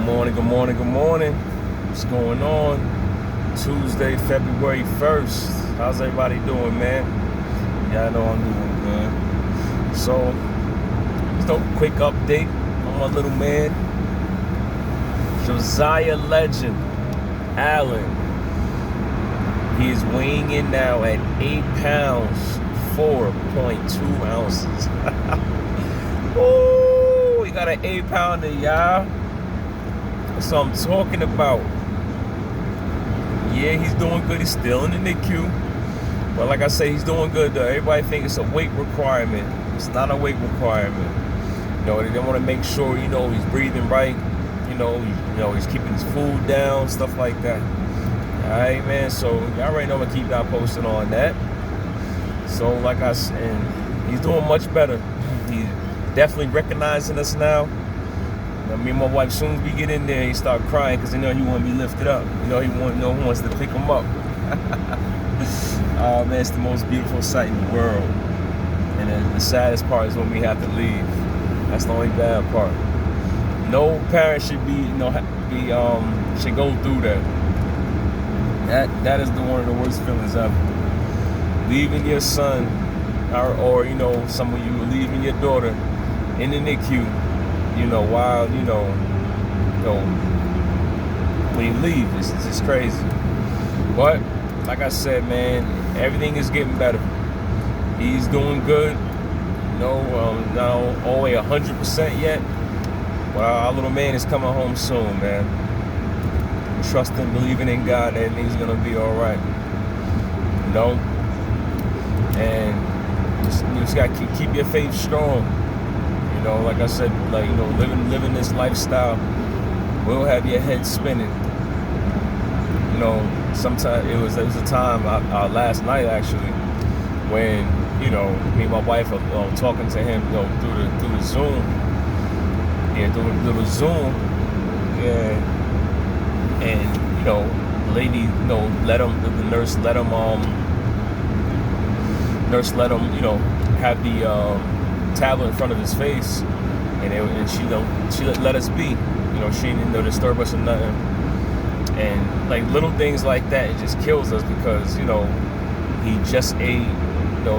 morning, good morning, good morning. What's going on? Tuesday, February 1st. How's everybody doing, man? Yeah, I know I'm doing good. So, just a quick update on my little man, Josiah Legend Allen. He is weighing in now at 8 pounds, 4.2 ounces. Oh, he got an 8-pounder, y'all. That's what I'm talking about. Yeah, he's doing good. He's still in the NICU. But like I say, he's doing good, though. Everybody thinks it's a weight requirement. It's not a weight requirement. You know, they want to make sure, he's breathing right. He's keeping his food down, stuff like that. All right, man. So y'all already know I'm going to keep y'all posted on that. So like I said, he's doing much better. He's definitely recognizing us now. Me and my wife, as soon as we get in there, he start crying because he want to be lifted up. He wants to pick him up. Oh man, it's the most beautiful sight in the world. And then the saddest part is when we have to leave. That's the only bad part. No parent should should go through that. That is one of the worst feelings ever. Leaving your son, or some of you leaving your daughter in the NICU. While when you leave, it's just crazy. But like I said, man, everything is getting better. He's doing good. Not all the way 100% yet, but our little man is coming home soon, man. Trusting, believing in God, that everything's gonna be all right. And you just gotta keep your faith strong. Like I said, living this lifestyle will have your head spinning. Sometimes it was a time last night actually when me and my wife are talking to him through the Zoom. Yeah, through the Zoom. Yeah, and the lady the nurse let him have the tablet in front of his face, and she let us be. She didn't disturb us or nothing. And like little things like that, it just kills us because he just ate.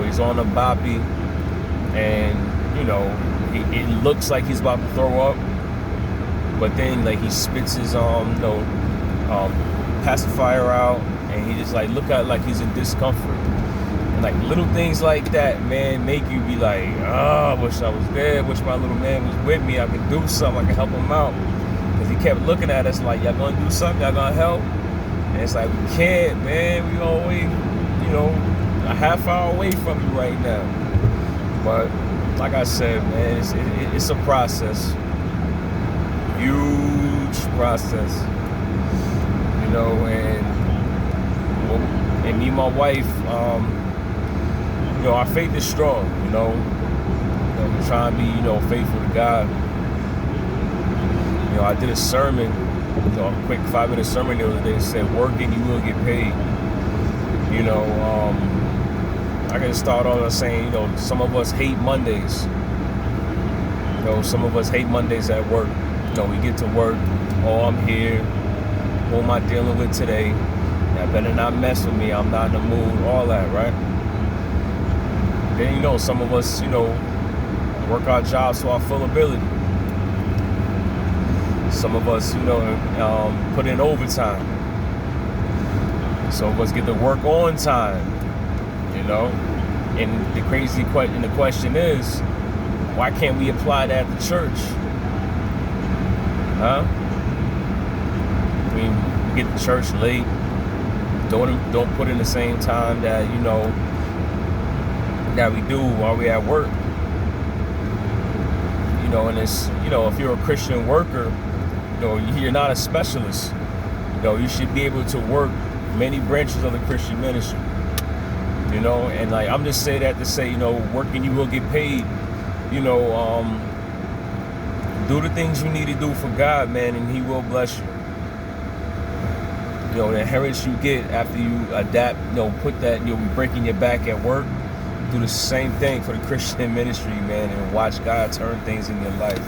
He's on a boppy, and it looks like he's about to throw up, but then he spits his pacifier out, and he just look at it he's in discomfort. And little things like that, man, make you be like, I wish I was there. Wish my little man was with me. I could do something. I could help him out. Because he kept looking at us like, y'all gonna do something? Y'all gonna help? And it's like, we can't, man. We always, a half hour away from you right now. But like I said, man, it's a process. Huge process. And me and my wife, our faith is strong, we're trying to be, faithful to God. I did a sermon, a quick 5-minute sermon the other day that said, working, you will get paid. I gotta start on saying, some of us hate Mondays. Some of us hate Mondays at work. We get to work, I'm here, what am I dealing with today? Y'all better not mess with me, I'm not in the mood, all that, right? Then, some of us, work our jobs to our full ability. Some of us, put in overtime. Some of us get to work on time, And the question is, why can't we apply that at the church? Huh? We get to church late. Don't put in the same time that, that we do while we're at work. And it's, if you're a Christian worker, you're not a specialist. You should be able to work many branches of the Christian ministry. And I'm just saying that to say, working you will get paid. Do the things you need to do for God, man, and He will bless you. The inheritance you get after you adapt, put that, you'll be breaking your back at work. Do the same thing for the Christian ministry, man, and watch God turn things in your life.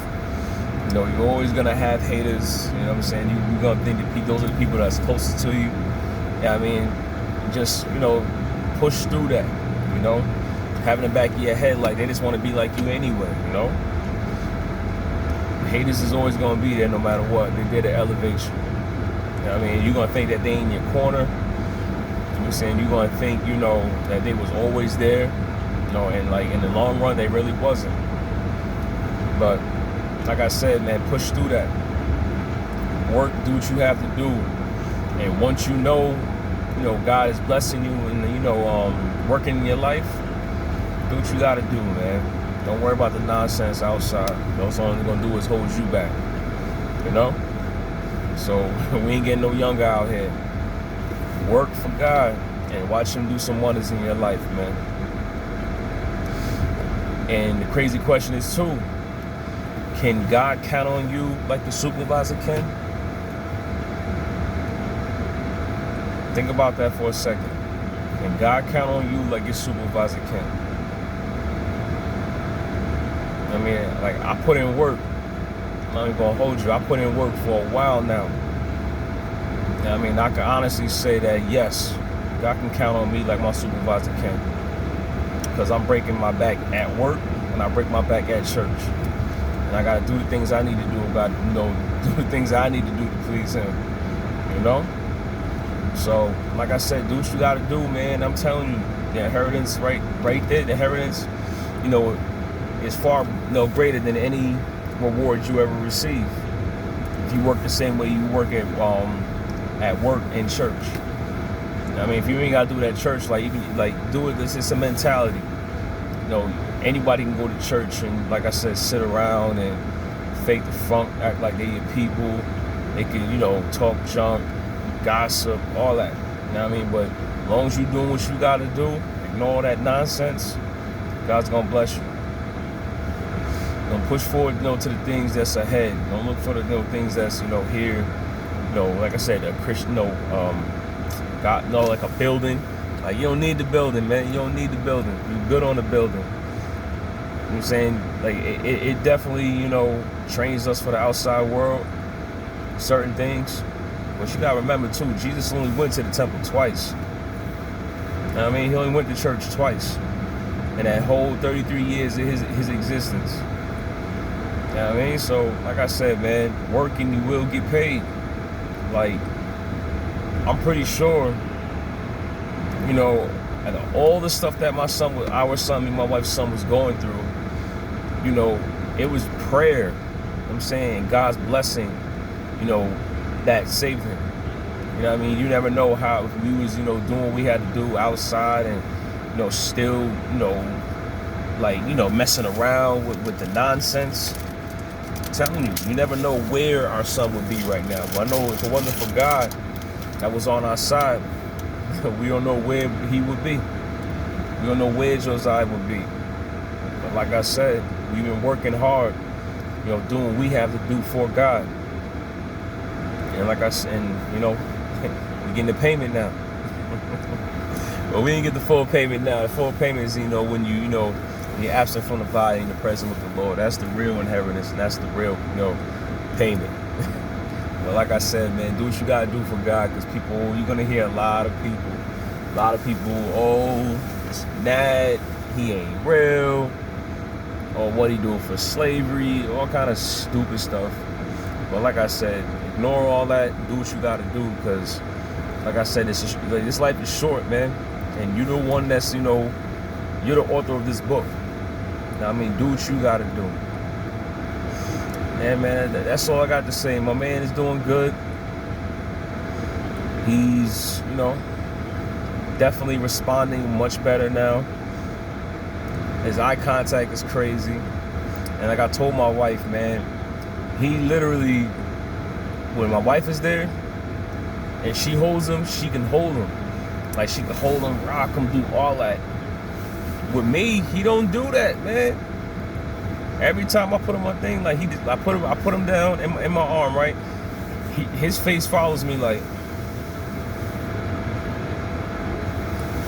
You're always gonna have haters. You know what I'm saying? You're gonna think that those are the people that's closest to you. Yeah, I mean, just push through that. Having the back of your head like they just want to be like you anyway. Haters is always gonna be there no matter what. They're there to elevate you. I mean, you're gonna think that they in your corner. You're saying you're gonna think that they was always there. And like in the long run, they really wasn't. But like I said, man, push through that. Work, do what you have to do, and once God is blessing you and working in your life, do what you gotta do, man. Don't worry about the nonsense outside. That's all they're gonna do is hold you back. So we ain't getting no younger out here. Work for God and watch Him do some wonders in your life, man. And the crazy question is too, can God count on you like the supervisor can? Think about that for a second. Can God count on you like your supervisor can? I mean, like, I put in work. I'm not gonna hold you. I put in work for a while now. I mean, I can honestly say that yes, God can count on me like my supervisor can. Because I'm breaking my back at work and I break my back at church. And I gotta do the things I need to do do the things I need to do to please Him. So, like I said, do what you gotta do, man. I'm telling you, the inheritance right there, the inheritance, is far greater than any reward you ever receive. If you work the same way you work at work in church. I mean, if you ain't gotta do it at church, like you can do it. It's just a mentality. Anybody can go to church and, like I said, sit around and fake the funk, act like they your people. They can, talk junk, gossip, all that. You know what I mean? But as long as you're doing what you gotta do, ignore all that nonsense, God's gonna bless you. Don't push forward, to the things that's ahead. Don't look for the things that's, here. Like I said, a Christian, God, like a building. Like, you don't need the building, man. You don't need the building. You're good on the building. You know what I'm saying? Like, it definitely, trains us for the outside world. Certain things. But you gotta remember too, Jesus only went to the temple twice. You know what I mean? He only went to church twice. In that whole 33 years of his existence. You know what I mean? So, like I said, man, work and you will get paid. Like, I'm pretty sure, and all the stuff that our son, me and my wife's son was going through, it was prayer. I'm saying God's blessing, that saved him. You know what I mean? You never know how if we was, doing what we had to do outside and, still, messing around with the nonsense. I'm telling you, you never know where our son would be right now. But I know if it wasn't for God that was on our side, we don't know where he would be. We don't know where Josiah would be. But like I said, we've been working hard, doing what we have to do for God. And like I said, we getting the payment now. But we didn't get the full payment now. The full payment is, when you're absent from the body and the presence with the Lord. That's the real inheritance, and that's the real, payment. But like I said, man, do what you gotta do for God, because you're gonna hear a lot of people, oh, Dad, he ain't real, or what he doing for slavery, all kind of stupid stuff. But like I said, ignore all that, do what you gotta do, because like I said, this life is short, man, and you're the one that's, you're the author of this book. I mean, do what you gotta do. Yeah, man, that's all I got to say. My man is doing good. He's, definitely responding much better now. His eye contact is crazy. And like I told my wife, man, he literally, when my wife is there and she holds him, she can hold him. Like, she can hold him, rock him, do all that. With me, he don't do that, man. Every time I put him on thing, like I put him down in my arm, right? His face follows me, like.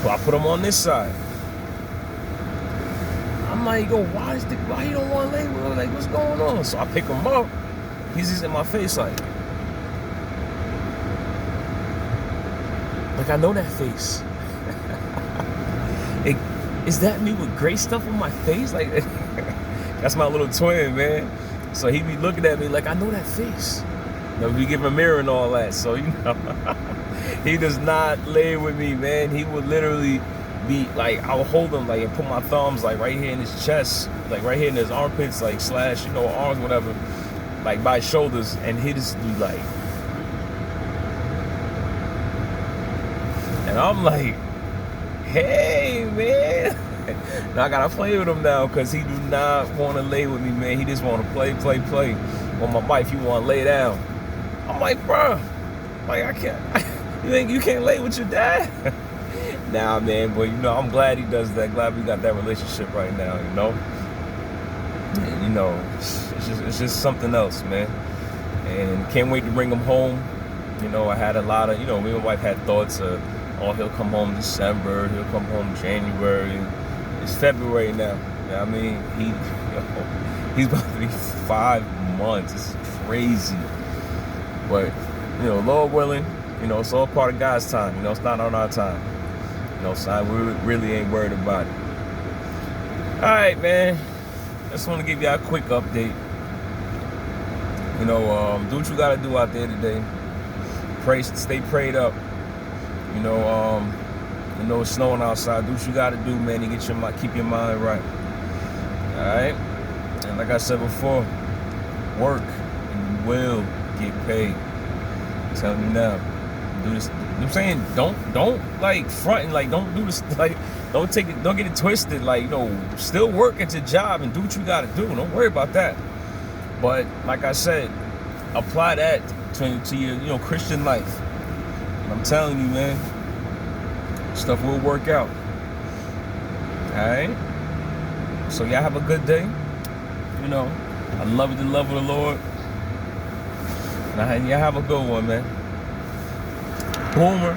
So I put him on this side. I'm like, yo, why you don't want to lay with him? Like, what's going on? So I pick him up, he's just in my face like I know that face. Is that me with gray stuff on my face? Like, that's my little twin, man. So he be looking at me like, I know that face. You know, we give him a mirror and all that. So, you know, he does not lay with me, man. He would literally be like, I would hold him like and put my thumbs like right here in his chest, like right here in his armpits, like slash, you know, arms, whatever, like by his shoulders, and he just be like, and I'm like, hey, man. Now I gotta play with him now because he do not want to lay with me, man. He just want to play. On my wife, he want to lay down. I'm like, bro, like I can't. You think you can't lay with your dad? Nah, man. But you know, I'm glad he does that. Glad we got that relationship right now. You know, and, you know, it's just something else, man. And can't wait to bring him home. You know, I had a lot of, you know, me and my wife had thoughts of, oh, he'll come home December, he'll come home January. It's February now. You know what I mean? He's about to be 5 months. It's crazy. But, you know, Lord willing, you know, it's all part of God's time. You know, it's not on our time. You know, so we really ain't worried about it. All right, man. Just want to give y'all a quick update. You know, do what you got to do out there today. Pray, stay prayed up. You know, it's snowing outside. Do what you gotta do, man, to keep your mind right. Alright? And like I said before, work and you will get paid. I'm telling you now. Do this. You know what I'm saying? Don't like front and like don't do this, like don't get it twisted. Like, you know, still work at your job and do what you gotta do. Don't worry about that. But like I said, apply that to your, you know, Christian life. I'm telling you, man, stuff will work out. Alright? So y'all have a good day. You know, I love the love of the Lord. And y'all have a good one, man. Boomer.